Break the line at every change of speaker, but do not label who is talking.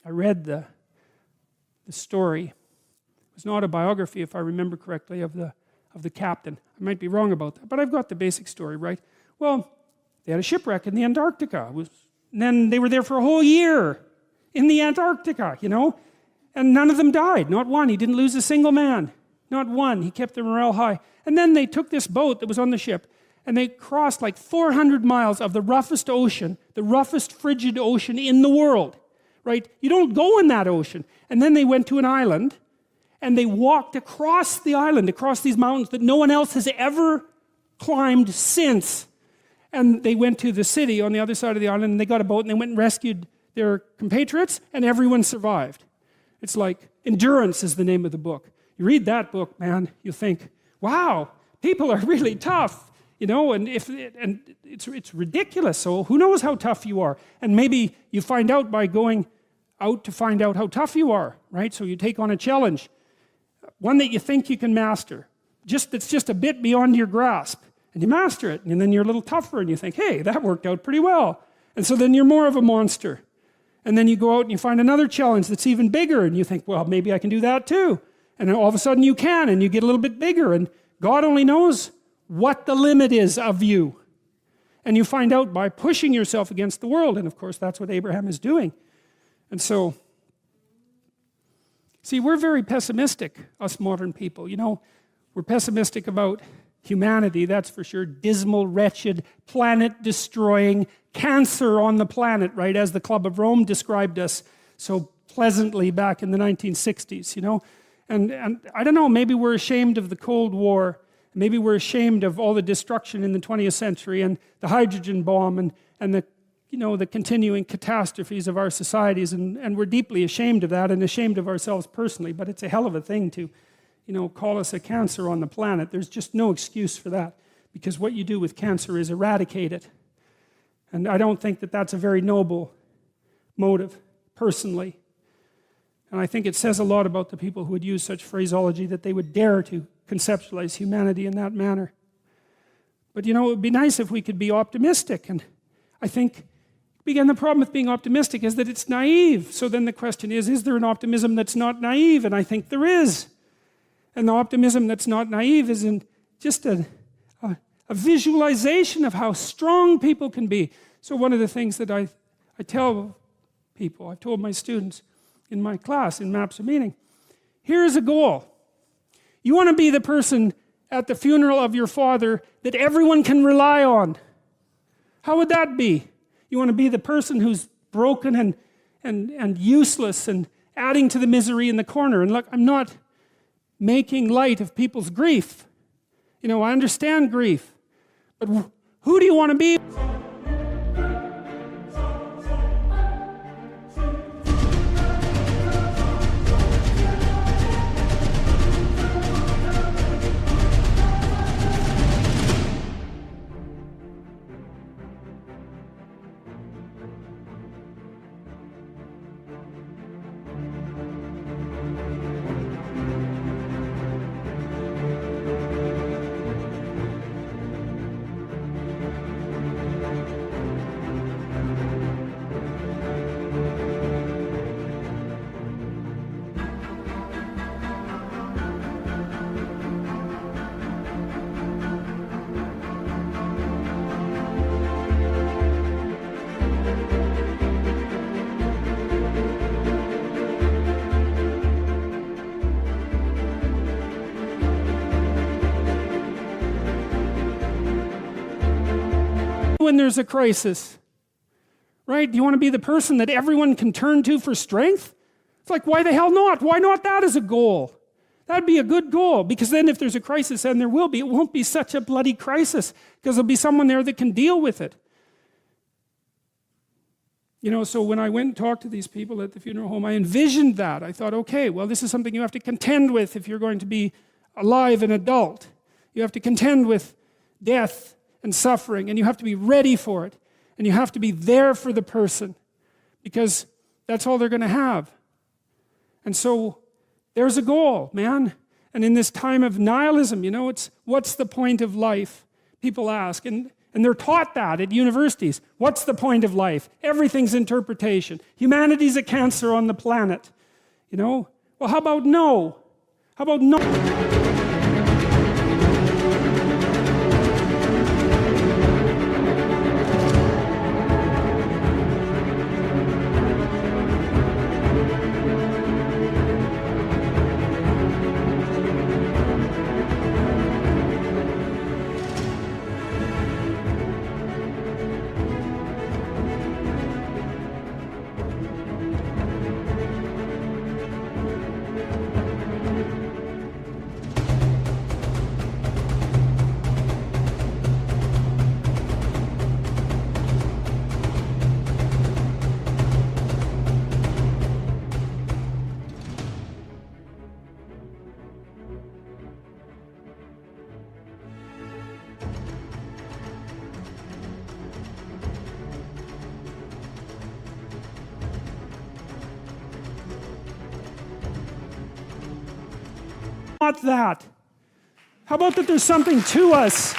I read the story. It was an autobiography, if I remember correctly, of the captain. I might be wrong about that, but I've got the basic story right. Well, they had a shipwreck in the Antarctica. And then they were there for a whole year in the Antarctica, you know, and none of them died, not one. He didn't lose a single man, not one. He kept their morale high. And then they took this boat that was on the ship, and they crossed like 400 miles of the roughest ocean, the roughest frigid ocean in the world, right? You don't go in that ocean. And then they went to an island, and they walked across the island, across these mountains that no one else has ever climbed since. And they went to the city on the other side of the island, and they got a boat, and they went and rescued their compatriots, and everyone survived. It's like Endurance is the name of the book. You read that book, man, you think, wow, people are really tough, you know, and it's ridiculous. So who knows how tough you are? And maybe you find out by going out to find out how tough you are, right? So you take on a challenge, one that you think you can master, that's just a bit beyond your grasp, and you master it, and then you're a little tougher, and you think, hey, that worked out pretty well. And so then you're more of a monster. And then you go out and you find another challenge that's even bigger, and you think, well, maybe I can do that too. And then all of a sudden you can, and you get a little bit bigger, and God only knows what the limit is of you. And you find out by pushing yourself against the world, and of course that's what Abraham is doing. And so, see, we're very pessimistic, us modern people. You know, we're pessimistic about humanity, that's for sure. Dismal, wretched, planet-destroying, cancer on the planet, right? As the Club of Rome described us so pleasantly back in the 1960s, you know? And I don't know, maybe we're ashamed of the Cold War. Maybe we're ashamed of all the destruction in the 20th century and the hydrogen bomb and the, you know, the continuing catastrophes of our societies. And we're deeply ashamed of that and ashamed of ourselves personally. But it's a hell of a thing to, you know, call us a cancer on the planet. There's just no excuse for that, because what you do with cancer is eradicate it. And I don't think that that's a very noble motive, personally. And I think it says a lot about the people who would use such phraseology, that they would dare to conceptualize humanity in that manner. But you know, it would be nice if we could be optimistic. And I think, again, the problem with being optimistic is that it's naive. So then the question is there an optimism that's not naive? And I think there is. And the optimism that's not naive is in just a visualization of how strong people can be. So one of the things that I tell people, I've told my students in my class, in Maps of Meaning, here's a goal. You want to be the person at the funeral of your father that everyone can rely on. How would that be? You want to be the person who's broken and useless and adding to the misery in the corner. And look, I'm not making light of people's grief. You know, I understand grief. But who do you want to be? When there's a crisis, right? Do you want to be the person that everyone can turn to for strength? It's like, why the hell not? Why not that as a goal? That'd be a good goal, because then if there's a crisis, and there will be, it won't be such a bloody crisis, because there'll be someone there that can deal with it. You know, so when I went and talked to these people at the funeral home, I envisioned that. I thought, okay, well, this is something you have to contend with if you're going to be alive and adult. You have to contend with death and suffering, and you have to be ready for it, and you have to be there for the person, because that's all they're going to have. And so there's a goal, man. And in this time of nihilism, you know, it's what's the point of life? People ask, and And they're taught that at universities. What's the point of life? Everything's interpretation. Humanity's a cancer on the planet. You know? Well, how about no? How about no? Not that. How about that there's something to us?